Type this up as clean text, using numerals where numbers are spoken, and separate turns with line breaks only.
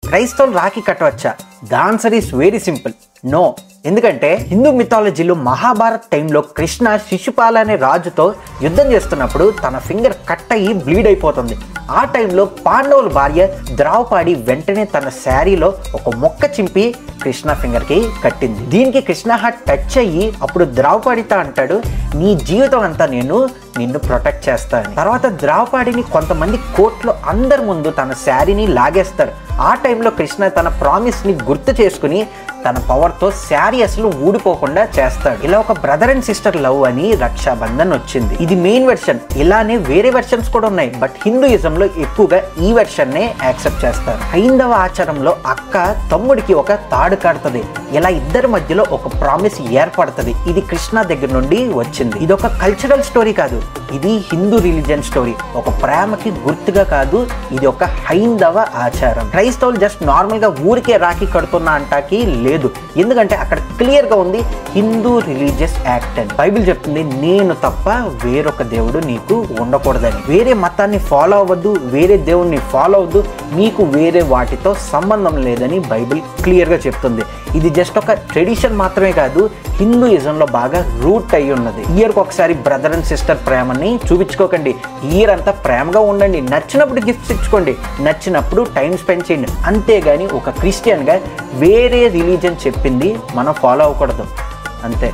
క్రైస్తవులు రాఖీ కట్టవచ్చా? The answer is very simple, no. ఎందుకంటే హిందూ మిథాలజీలో మహాభారత్ టైంలో కృష్ణ శిశుపాల అనే రాజుతో యుద్ధం చేస్తున్నప్పుడు తన ఫింగర్ కట్ అయ్యి బ్లీడ్ అయిపోతుంది. ఆ టైంలో పాండవుల భార్య ద్రౌపది వెంటనే తన శారీలో ఒక మొక్క చింపి కృష్ణ ఫింగర్కి కట్టింది. దీనికి కృష్ణ హార్ట్ టచ్ అయ్యి అప్పుడు ద్రౌపదితో అంటాడు, నీ జీవితం అంతా నేను నిన్ను ప్రొటెక్ట్ చేస్తాను. తర్వాత ద్రౌపదిని కొంతమంది కోర్టులో అందరి ముందు తన శారీని లాగేస్తారు. ఆ టైంలో కృష్ణ తన ప్రామిస్ని గుర్తు చేసుకుని తన పవర్తో శారీ అసలు ఊడిపోకుండా చేస్తాడు. ఇలా ఒక బ్రదర్ అండ్ సిస్టర్ లవ్ అని రక్షాబంధన్ వచ్చింది. ఇది మెయిన్ వెర్షన్. ఇలానే వేరే వెర్షన్స్ కూడా ఉన్నాయి, బట్ హిందూయిజంలో ఎక్కువగా ఈ వెర్షన్ నే యాక్సెప్ట్ చేస్తారు. హైందవ ఆచారంలో అక్క తమ్ముడికి ఒక తాడు కడుతుంది. ఇలా ఇద్దరి మధ్యలో ఒక ప్రామిస్ ఏర్పడుతుంది. ఇది కృష్ణ దగ్గర నుండి వచ్చింది. ఇది ఒక కల్చరల్ స్టోరీ కాదు, ఇది హిందూ రిలీజియన్ స్టోరీ. ఒక ప్రేమకి గుర్తుగా కాదు, ఇది ఒక హైందవ ఆచారం. క్రైస్తవులు జస్ట్ నార్మల్ గా ఊరికే రాఖీ కడుతున్నా అంటాకి లేదు, ఎందుకంటే అక్కడ క్లియర్ గా ఉంది హిందూ రిలీజియస్ యాక్ట్ అని. బైబిల్ చెప్తుంది, నేను తప్ప వేరొక దేవుడు నీకు ఉండకూడదని. వేరే మతాన్ని ఫాలో అవ్వద్దు, వేరే దేవుడిని ఫాలో అవ్వద్దు, మీకు వేరే వాటితో సంబంధం లేదని బైబిల్ క్లియర్ గా చెప్తుంది. ఇది జస్ట్ ఒక ట్రెడిషన్ మాత్రమే కాదు, హిందూయిజంలో బాగా రూట్ అయి ఉన్నది. ఇయర్కి ఒకసారి బ్రదర్ అండ్ సిస్టర్ ప్రేమని చూపించుకోకండి. ఇయర్ అంతా ప్రేమగా ఉండండి. నచ్చినప్పుడు గిఫ్ట్స్ ఇచ్చుకోండి, నచ్చినప్పుడు టైం స్పెండ్ చేయండి. అంతేగాని ఒక క్రిస్టియన్గా వేరే రిలీజన్ చెప్పింది మనం ఫాలో అవ్వకూడదు, అంతే.